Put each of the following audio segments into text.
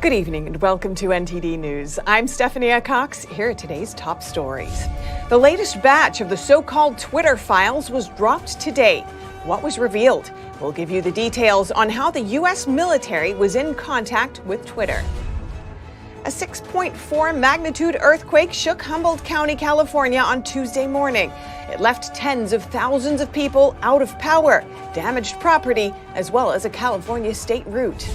Good evening and welcome to NTD News. I'm Stephanie Cox. Here are today's top stories. The latest batch of the so-called Twitter files was dropped today. What was revealed? We'll give you the details on how the U.S. military was in contact with Twitter. A 6.4 magnitude earthquake shook Humboldt County, California on Tuesday morning. It left tens of thousands of people out of power, damaged property, as well as a California state route.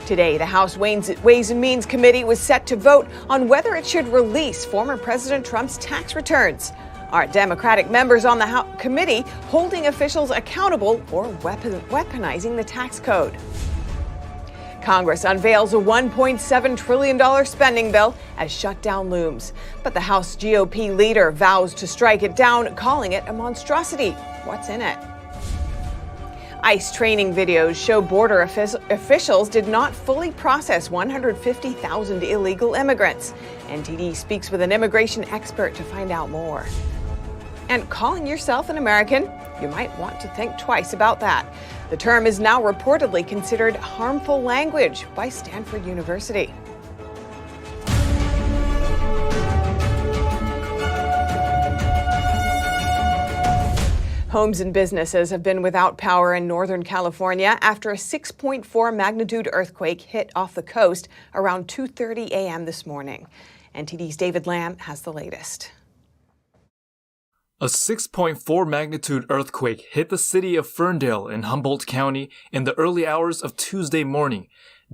Today, the House Ways and Means Committee was set to vote on whether it should release former President Trump's tax returns. Are Democratic members on the committee holding officials accountable or weaponizing the tax code? Congress unveils a $1.7 trillion spending bill as shutdown looms. But the House GOP leader vows to strike it down, calling it a monstrosity. What's in it? ICE training videos show border officials did not fully process 150,000 illegal immigrants. NTD speaks with an immigration expert to find out more. And calling yourself an American? You might want to think twice about that. The term is now reportedly considered harmful language by Stanford University. Homes and businesses have been without power in Northern California after a 6.4 magnitude earthquake hit off the coast around 2:30 a.m. this morning. NTD's David Lamb has the latest. A 6.4 magnitude earthquake hit the city of Ferndale in Humboldt County in the early hours of Tuesday morning.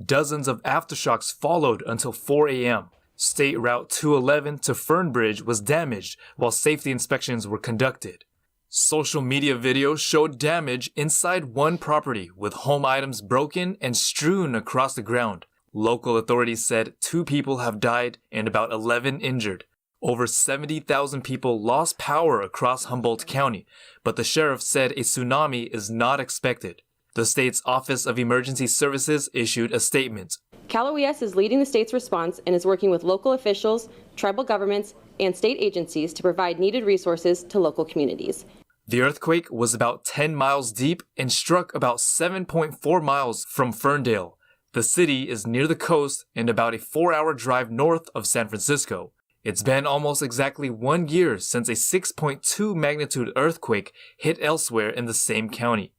Dozens of aftershocks followed until 4 a.m. State Route 211 to Fernbridge was damaged while safety inspections were conducted. Social media videos showed damage inside one property, with home items broken and strewn across the ground. Local authorities said 2 people have died and about 11 injured. Over 70,000 people lost power across Humboldt County, but the sheriff said a tsunami is not expected. The state's Office of Emergency Services issued a statement. Cal OES is leading the state's response and is working with local officials, tribal governments, and state agencies to provide needed resources to local communities. The earthquake was about 10 miles deep and struck about 7.4 miles from Ferndale. The city is near the coast and about a 4-hour drive north of San Francisco. It's been almost exactly 1 year since a 6.2 magnitude earthquake hit elsewhere in the same county.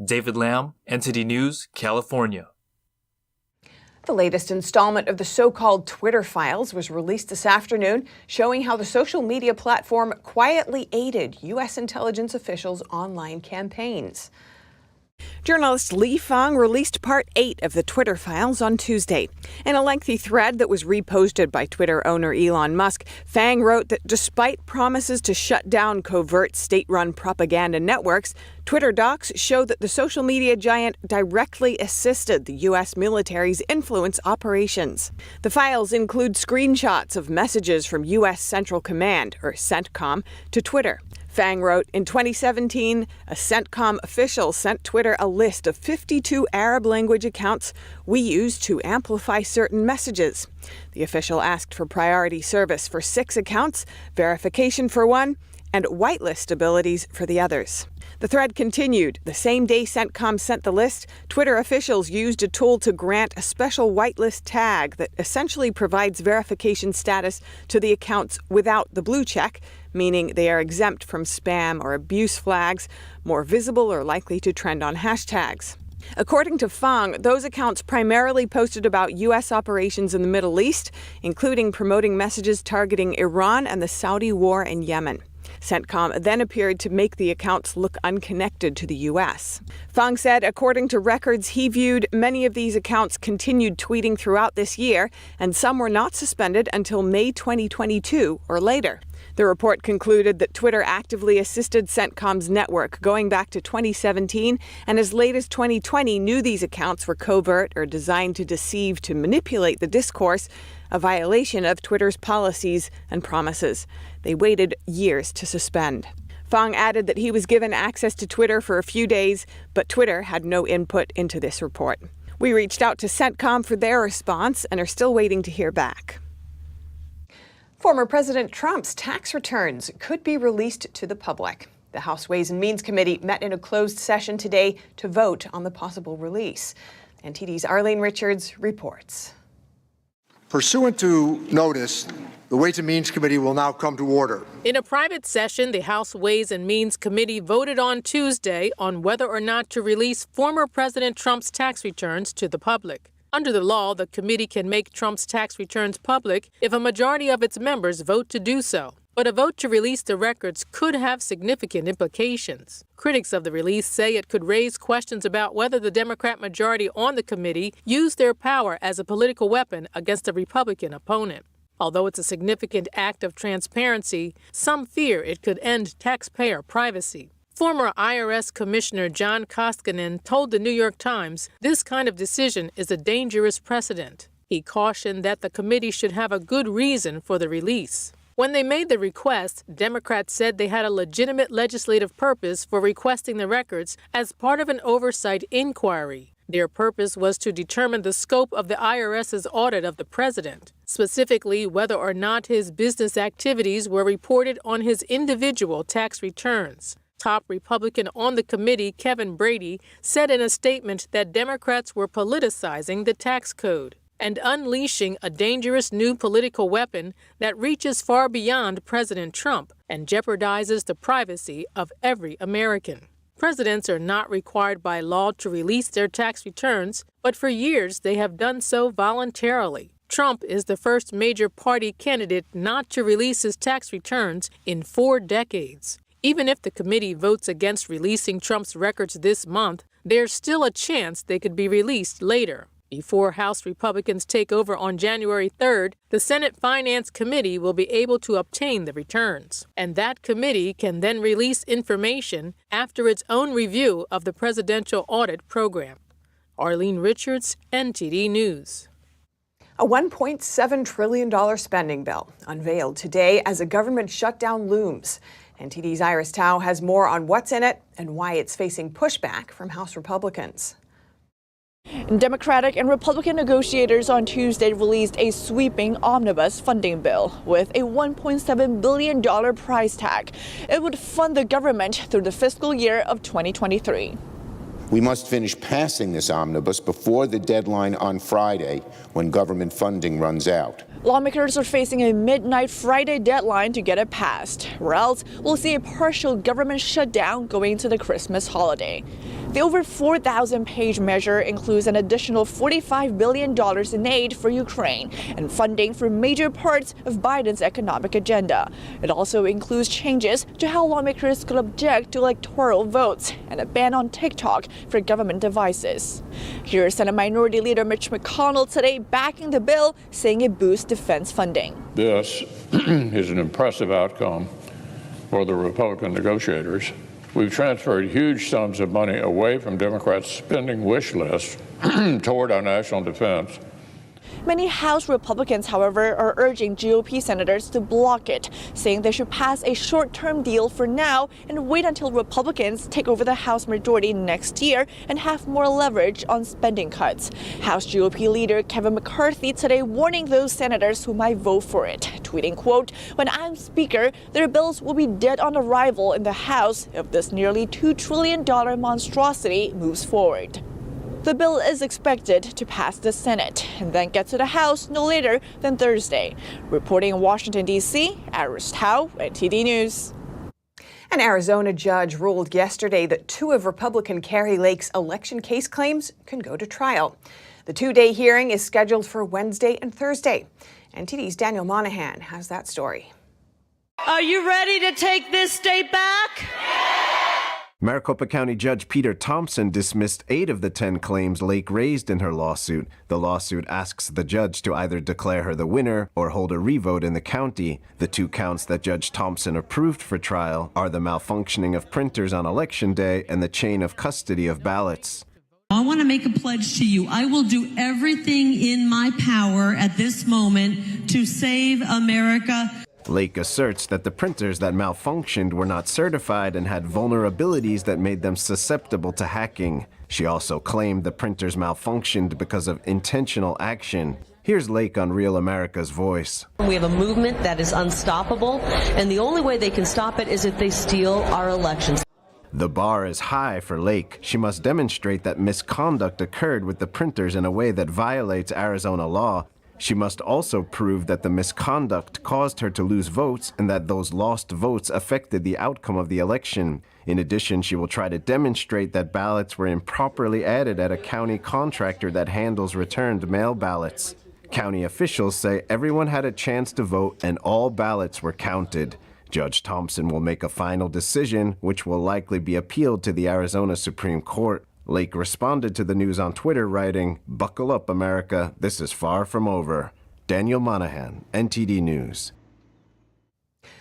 David Lamb, NTD News, California. The latest installment of the so-called Twitter files was released this afternoon, showing how the social media platform quietly aided U.S. intelligence officials' online campaigns. Journalist Li Fang released Part 8 of the Twitter files on Tuesday. In a lengthy thread that was reposted by Twitter owner Elon Musk, Fang wrote that despite promises to shut down covert state-run propaganda networks, Twitter docs show that the social media giant directly assisted the U.S. military's influence operations. The files include screenshots of messages from U.S. Central Command, or CENTCOM, to Twitter. Fang wrote, in 2017, a CENTCOM official sent Twitter a list of 52 Arab language accounts we use to amplify certain messages. The official asked for priority service for 6 accounts, verification for 1, and whitelist abilities for the others. The thread continued. The same day CENTCOM sent the list, Twitter officials used a tool to grant a special whitelist tag that essentially provides verification status to the accounts without the blue check, meaning they are exempt from spam or abuse flags, more visible or likely to trend on hashtags. According to Fang, those accounts primarily posted about U.S. operations in the Middle East, including promoting messages targeting Iran and the Saudi war in Yemen. CENTCOM then appeared to make the accounts look unconnected to the U.S. Fang said, according to records he viewed, many of these accounts continued tweeting throughout this year, and some were not suspended until May 2022 or later. The report concluded that Twitter actively assisted CENTCOM's network going back to 2017, and as late as 2020 knew these accounts were covert or designed to deceive to manipulate the discourse, a violation of Twitter's policies and promises. They waited years to suspend. Fang added that he was given access to Twitter for a few days, but Twitter had no input into this report. We reached out to CENTCOM for their response and are still waiting to hear back. Former President Trump's tax returns could be released to the public. The House Ways and Means Committee met in a closed session today to vote on the possible release. NTD's Arlene Richards reports. Pursuant to notice, the Ways and Means Committee will now come to order. In a private session, the House Ways and Means Committee voted on Tuesday on whether or not to release former President Trump's tax returns to the public. Under the law, the committee can make Trump's tax returns public if a majority of its members vote to do so. But a vote to release the records could have significant implications. Critics of the release say it could raise questions about whether the Democrat majority on the committee used their power as a political weapon against a Republican opponent. Although it's a significant act of transparency, some fear it could end taxpayer privacy. Former IRS Commissioner John Koskinen told the New York Times this kind of decision is a dangerous precedent. He cautioned that the committee should have a good reason for the release. When they made the request, Democrats said they had a legitimate legislative purpose for requesting the records as part of an oversight inquiry. Their purpose was to determine the scope of the IRS's audit of the president, specifically whether or not his business activities were reported on his individual tax returns. Top Republican on the committee, Kevin Brady, said in a statement that Democrats were politicizing the tax code and unleashing a dangerous new political weapon that reaches far beyond President Trump and jeopardizes the privacy of every American. Presidents are not required by law to release their tax returns, but for years they have done so voluntarily. Trump is the first major party candidate not to release his tax returns in 4 decades. Even if the committee votes against releasing Trump's records this month, there's still a chance they could be released later. Before House Republicans take over on January 3rd, the Senate Finance Committee will be able to obtain the returns. And that committee can then release information after its own review of the presidential audit program. Arlene Richards, NTD News. A $1.7 trillion spending bill unveiled today as a government shutdown looms. NTD's Iris Tao has more on what's in it and why it's facing pushback from House Republicans. Democratic and Republican negotiators on Tuesday released a sweeping omnibus funding bill with a $1.7 billion price tag. It would fund the government through the fiscal year of 2023. We must finish passing this omnibus before the deadline on Friday, when government funding runs out. Lawmakers are facing a midnight Friday deadline to get it passed, or else we'll see a partial government shutdown going into the Christmas holiday. The over 4,000-page measure includes an additional $45 billion in aid for Ukraine and funding for major parts of Biden's economic agenda. It also includes changes to how lawmakers could object to electoral votes and a ban on TikTok for government devices. Here's Senate Minority Leader Mitch McConnell today backing the bill, saying it boosts defense funding. This is an impressive outcome for the Republican negotiators. We've transferred huge sums of money away from Democrats' spending wish list toward our national defense. Many House Republicans, however, are urging GOP senators to block it, saying they should pass a short-term deal for now and wait until Republicans take over the House majority next year and have more leverage on spending cuts. House GOP leader Kevin McCarthy today warning those senators who might vote for it, tweeting, quote, "When I'm Speaker, their bills will be dead on arrival in the House if this nearly $2 trillion monstrosity moves forward." The bill is expected to pass the Senate and then get to the House no later than Thursday. Reporting in Washington, D.C., Iris Tao, NTD News. An Arizona judge ruled yesterday that 2 of Republican Kari Lake's election case claims can go to trial. The 2-day hearing is scheduled for Wednesday and Thursday. NTD's Daniel Monahan has that story. Are you ready to take this state back? Maricopa County Judge Peter Thompson dismissed 8 of the 10 claims Lake raised in her lawsuit. The lawsuit asks the judge to either declare her the winner or hold a revote in the county. The 2 counts that Judge Thompson approved for trial are the malfunctioning of printers on Election Day and the chain of custody of ballots. I want to make a pledge to you. I will do everything in my power at this moment to save America. Lake asserts that the printers that malfunctioned were not certified and had vulnerabilities that made them susceptible to hacking. She also claimed the printers malfunctioned because of intentional action. Here's Lake on Real America's Voice. We have a movement that is unstoppable, and the only way they can stop it is if they steal our elections. The bar is high for Lake. She must demonstrate that misconduct occurred with the printers in a way that violates Arizona law. She must also prove that the misconduct caused her to lose votes and that those lost votes affected the outcome of the election. In addition, she will try to demonstrate that ballots were improperly added at a county contractor that handles returned mail ballots. County officials say everyone had a chance to vote and all ballots were counted. Judge Thompson will make a final decision, which will likely be appealed to the Arizona Supreme Court. Lake responded to the news on Twitter, writing, "Buckle up, America. This is far from over." Daniel Monahan, NTD News.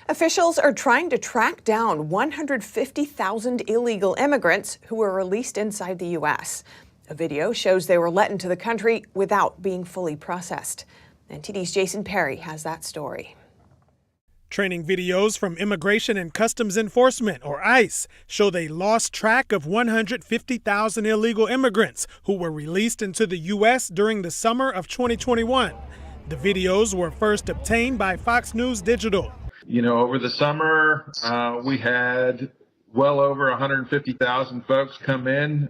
Officials are trying to track down 150,000 illegal immigrants who were released inside the U.S. A video shows they were let into the country without being fully processed. NTD's Jason Perry has that story. Training videos from Immigration and Customs Enforcement, or ICE, show they lost track of 150,000 illegal immigrants who were released into the U.S. during the summer of 2021. The videos were first obtained by Fox News Digital. You know, over the summer, we had well over 150,000 folks come in.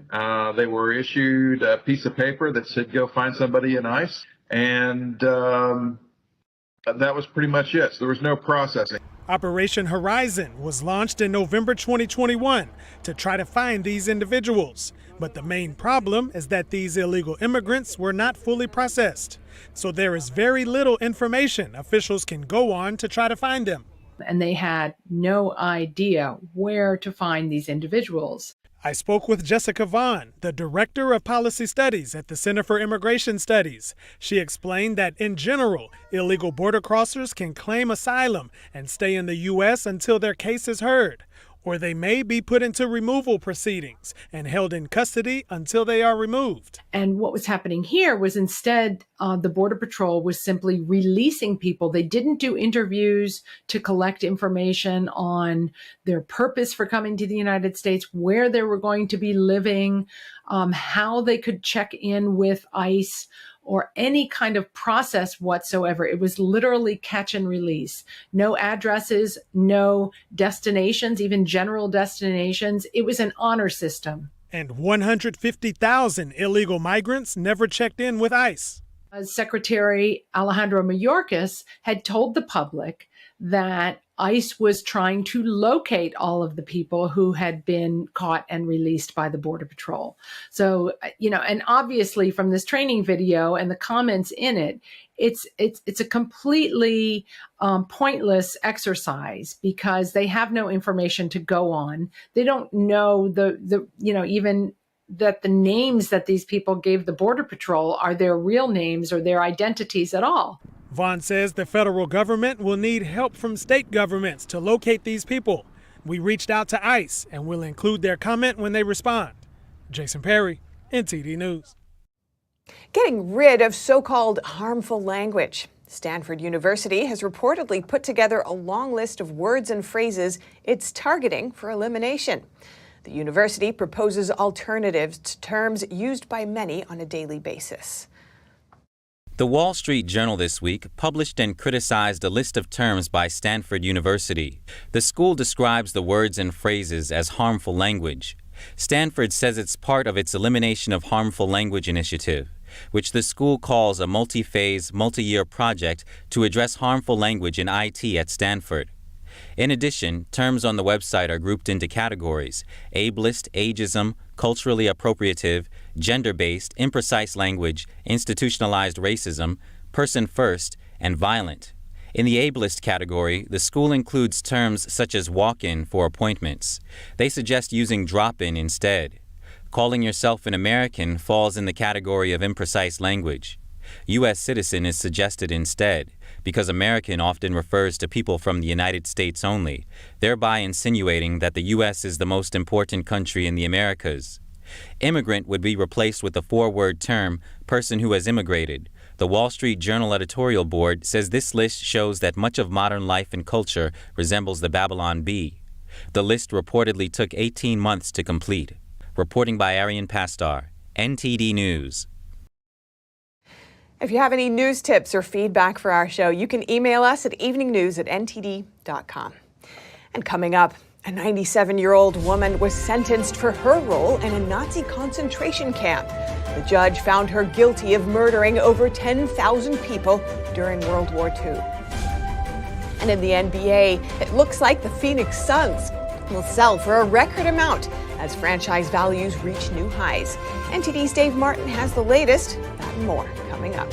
They were issued a piece of paper that said, go find somebody in ICE. And that was pretty much it. So there was no processing. Operation Horizon was launched in November 2021 to try to find these individuals. But the main problem is that these illegal immigrants were not fully processed. So there is very little information officials can go on to try to find them. And they had no idea where to find these individuals. I spoke with Jessica Vaughn, the Director of Policy Studies at the Center for Immigration Studies. She explained that in general, illegal border crossers can claim asylum and stay in the U.S. until their case is heard, or they may be put into removal proceedings and held in custody until they are removed. And what was happening here was instead the Border Patrol was simply releasing people. They didn't do interviews to collect information on their purpose for coming to the United States, where they were going to be living, how they could check in with ICE, or any kind of process whatsoever. It was literally catch and release. No addresses, no destinations, even general destinations. It was an honor system. And 150,000 illegal migrants never checked in with ICE. Secretary Alejandro Mayorkas had told the public that ICE was trying to locate all of the people who had been caught and released by the Border Patrol. So, and obviously from this training video and the comments in it, it's a completely pointless exercise because they have no information to go on. They don't know even that the names that these people gave the Border Patrol are their real names or their identities at all. Vaughn says the federal government will need help from state governments to locate these people. We reached out to ICE and will include their comment when they respond. Jason Perry, NTD News. Getting rid of so-called harmful language. Stanford University has reportedly put together a long list of words and phrases it's targeting for elimination. The university proposes alternatives to terms used by many on a daily basis. The Wall Street Journal this week published and criticized a list of terms by Stanford University. The school describes the words and phrases as harmful language. Stanford says it's part of its Elimination of Harmful Language initiative, which the school calls a multi-phase, multi-year project to address harmful language in IT at Stanford. In addition, terms on the website are grouped into categories: ableist, ageism, culturally appropriative, gender-based, imprecise language, institutionalized racism, person first, and violent. In the ableist category, the school includes terms such as walk-in for appointments. They suggest using drop-in instead. Calling yourself an American falls in the category of imprecise language. U.S. citizen is suggested instead, because American often refers to people from the United States only, thereby insinuating that the U.S. is the most important country in the Americas. Immigrant would be replaced with the four-word term, person who has immigrated. The Wall Street Journal editorial board says this list shows that much of modern life and culture resembles the Babylon Bee. The list reportedly took 18 months to complete. Reporting by Arian Pastar, NTD News. If you have any news tips or feedback for our show, you can email us at eveningnews@ntd.com. And coming up, a 97-year-old woman was sentenced for her role in a Nazi concentration camp. The judge found her guilty of murdering over 10,000 people during World War II. And in the NBA, it looks like the Phoenix Suns will sell for a record amount as franchise values reach new highs. NTD's Dave Martin has the latest. That and more coming up.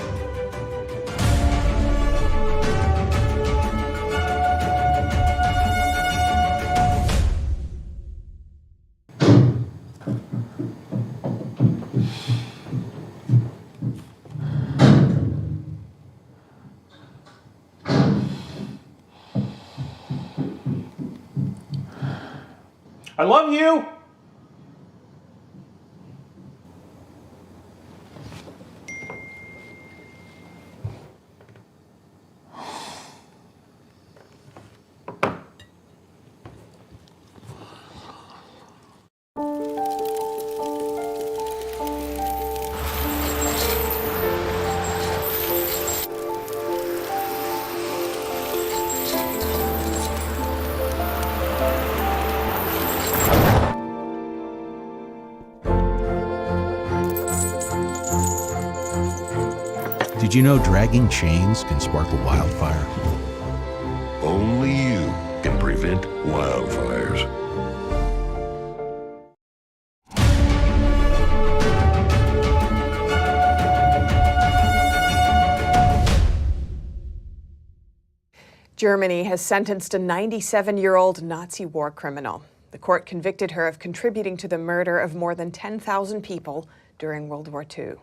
I love you! Did you know dragging chains can spark a wildfire? Only you can prevent wildfires. Germany has sentenced a 97-year-old Nazi war criminal. The court convicted her of contributing to the murder of more than 10,000 people during World War II.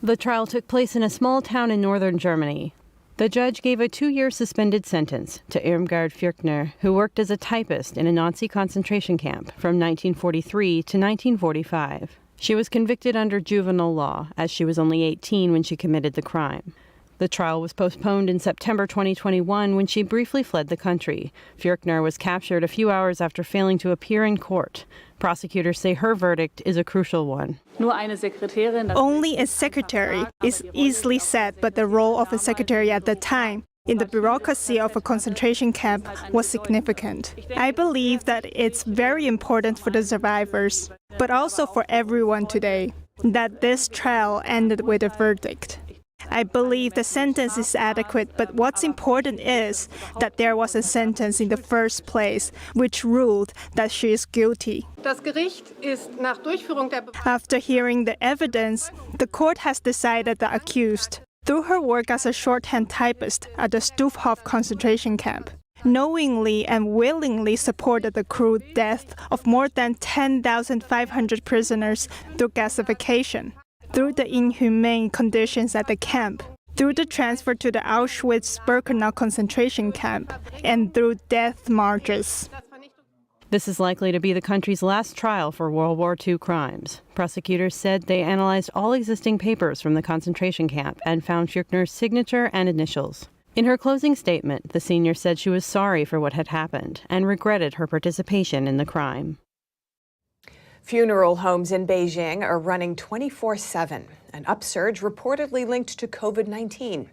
The trial took place in a small town in northern Germany. The judge gave a 2-year suspended sentence to Irmgard Fürchner, who worked as a typist in a Nazi concentration camp from 1943 to 1945. She was convicted under juvenile law, as she was only 18 when she committed the crime. The trial was postponed in September 2021 when she briefly fled the country. Fürchner was captured a few hours after failing to appear in court. Prosecutors say her verdict is a crucial one. Only a secretary is easily said, but the role of a secretary at the time in the bureaucracy of a concentration camp was significant. I believe that it's very important for the survivors, but also for everyone today, that this trial ended with a verdict. I believe the sentence is adequate, but what's important is that there was a sentence in the first place which ruled that she is guilty. After hearing the evidence, the court has decided the accused, through her work as a shorthand typist at the Stufhof concentration camp, knowingly and willingly supported the cruel death of more than 10,500 prisoners through gasification, through the inhumane conditions at the camp, through the transfer to the Auschwitz-Birkenau concentration camp, and through death marches. This is likely to be the country's last trial for World War II crimes. Prosecutors said they analyzed all existing papers from the concentration camp and found Fürchner's signature and initials. In her closing statement, the senior said she was sorry for what had happened and regretted her participation in the crime. Funeral homes in Beijing are running 24/7, an upsurge reportedly linked to COVID-19.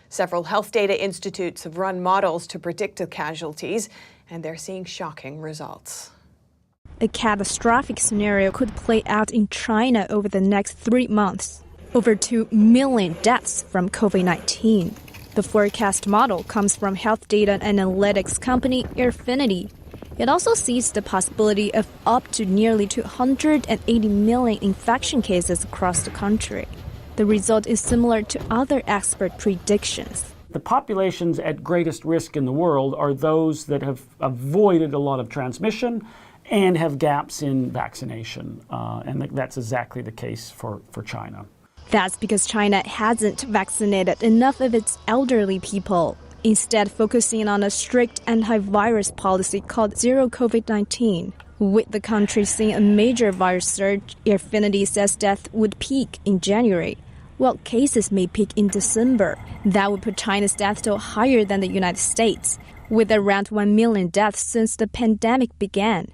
Several health data institutes have run models to predict the casualties, and they're seeing shocking results. A catastrophic scenario could play out in China over the next 3 months. Over 2 million deaths from COVID-19. The forecast model comes from health data analytics company Airfinity. It also sees the possibility of up to nearly 280 million infection cases across the country. The result is similar to other expert predictions. The populations at greatest risk in the world are those that have avoided a lot of transmission and have gaps in vaccination. And that's exactly the case for China. That's because China hasn't vaccinated enough of its elderly people, instead focusing on a strict anti-virus policy called Zero COVID-19. With the country seeing a major virus surge, Airfinity says death would peak in January, while cases may peak in December. That would put China's death toll higher than the United States, with around 1 million deaths since the pandemic began.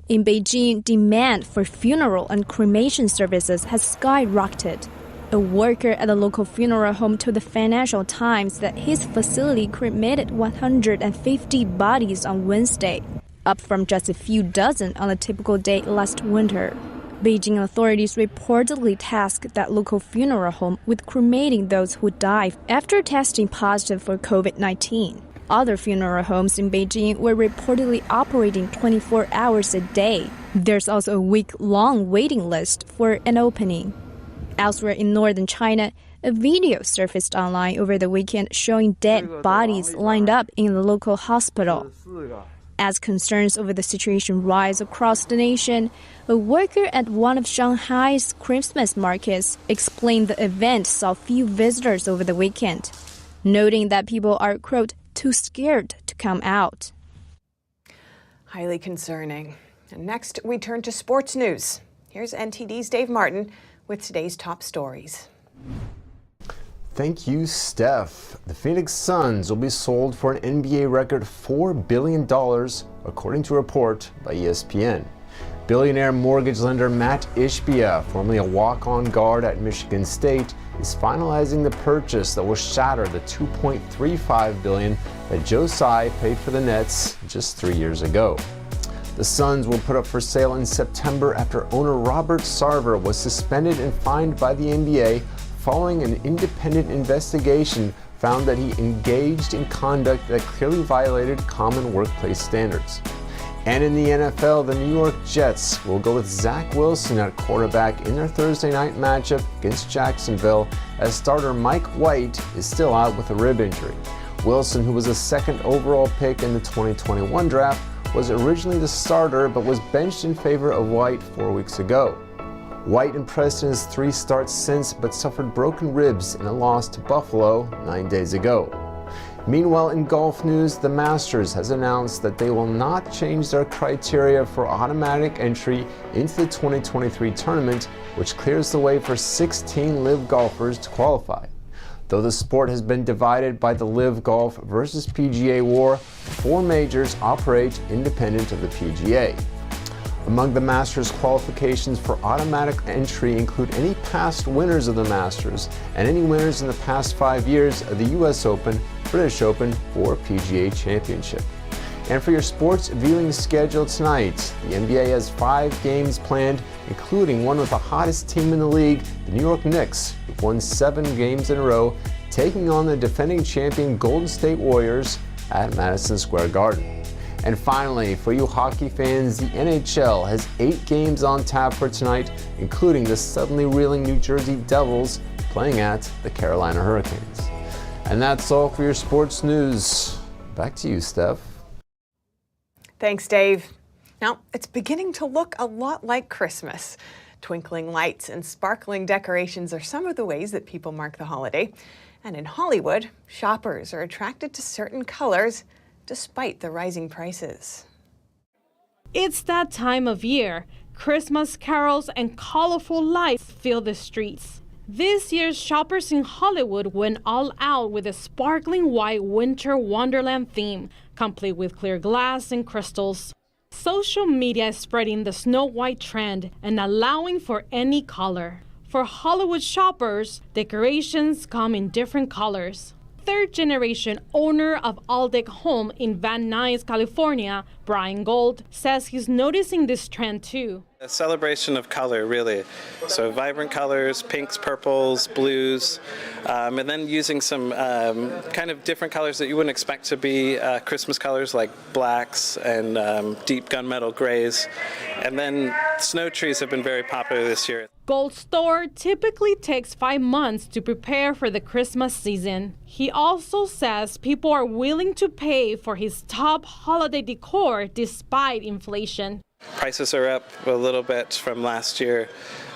In Beijing, demand for funeral and cremation services has skyrocketed. A worker at a local funeral home told the Financial Times that his facility cremated 150 bodies on Wednesday, up from just a few dozen on a typical day last winter. Beijing authorities reportedly tasked that local funeral home with cremating those who died after testing positive for COVID-19. Other funeral homes in Beijing were reportedly operating 24 hours a day. There's also a week-long waiting list for an opening. Elsewhere in northern China, a video surfaced online over the weekend showing dead bodies lined up in the local hospital. As concerns over the situation rise across the nation, a worker at one of Shanghai's Christmas markets explained the event saw few visitors over the weekend, noting that people are, quote, too scared to come out. Highly concerning. And next, we turn to sports news. Here's NTD's Dave Martin with today's top stories. Thank you, Steph. The Phoenix Suns will be sold for an NBA record $4 billion, according to a report by ESPN. Billionaire mortgage lender Matt Ishbia, formerly a walk-on guard at Michigan State, is finalizing the purchase that will shatter the $2.35 billion that Joe Tsai paid for the Nets just 3 years ago. The Suns will put up for sale in September after owner Robert Sarver was suspended and fined by the NBA following an independent investigation found that he engaged in conduct that clearly violated common workplace standards. And in the NFL, the New York Jets will go with Zach Wilson at quarterback in their Thursday night matchup against Jacksonville, as starter Mike White is still out with a rib injury. Wilson, who was a second overall pick in the 2021 draft, was originally the starter but was benched in favor of White 4 weeks ago. White impressed in his 3 starts since, but suffered broken ribs in a loss to Buffalo 9 days ago. Meanwhile, in golf news, the Masters has announced that they will not change their criteria for automatic entry into the 2023 tournament, which clears the way for 16 LIV golfers to qualify. Though the sport has been divided by the LIV Golf versus PGA war, 4 majors operate independent of the PGA. Among the Masters qualifications for automatic entry include any past winners of the Masters and any winners in the past 5 years of the US Open, British Open, or PGA Championship. And for your sports viewing schedule tonight, the NBA has 5 games planned, including one with the hottest team in the league, the New York Knicks, who've won 7 games in a row, taking on the defending champion Golden State Warriors at Madison Square Garden. And finally, for you hockey fans, the NHL has 8 games on tap for tonight, including the suddenly reeling New Jersey Devils playing at the Carolina Hurricanes. And that's all for your sports news. Back to you, Steph. Thanks, Dave. Now, it's beginning to look a lot like Christmas. Twinkling lights and sparkling decorations are some of the ways that people mark the holiday. And in Hollywood, shoppers are attracted to certain colors despite the rising prices. It's that time of year. Christmas carols and colorful lights fill the streets. This year, shoppers in Hollywood went all out with a sparkling white winter wonderland theme, complete with clear glass and crystals. Social media is spreading the Snow White trend and allowing for any color. For Hollywood shoppers, decorations come in different colors. Third-generation owner of Aldeck Home in Van Nuys, California, Brian Gold, says he's noticing this trend too. A celebration of color, really. So vibrant colors, pinks, purples, blues, and then using some kind of different colors that you wouldn't expect to be Christmas colors, like blacks and deep gunmetal grays. And then snow trees have been very popular this year. Gold's store typically takes 5 months to prepare for the Christmas season. He also says people are willing to pay for his top holiday decor despite inflation. Prices are up a little bit from last year.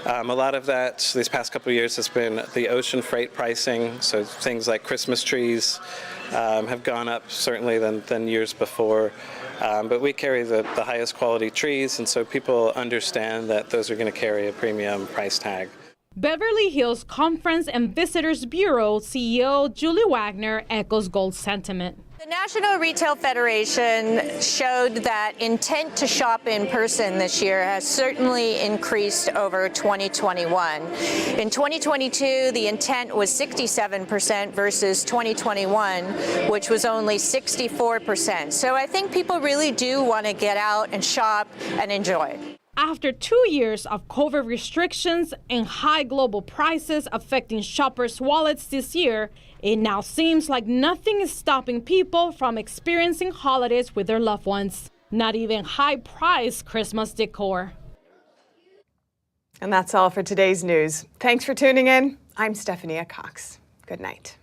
A lot of that these past couple of years has been the ocean freight pricing. So things like Christmas trees have gone up certainly than years before. But we carry the highest quality trees, and so people understand that those are going to carry a premium price tag. Beverly Hills Conference and Visitors Bureau CEO Julie Wagner echoes Gold's sentiment. The National Retail Federation showed that intent to shop in person this year has certainly increased over 2021. In 2022, the intent was 67% versus 2021, which was only 64%. So I think people really do want to get out and shop and enjoy. After 2 years of COVID restrictions and high global prices affecting shoppers' wallets this year, it now seems like nothing is stopping people from experiencing holidays with their loved ones. Not even high-priced Christmas decor. And that's all for today's news. Thanks for tuning in. I'm Stephania Cox. Good night.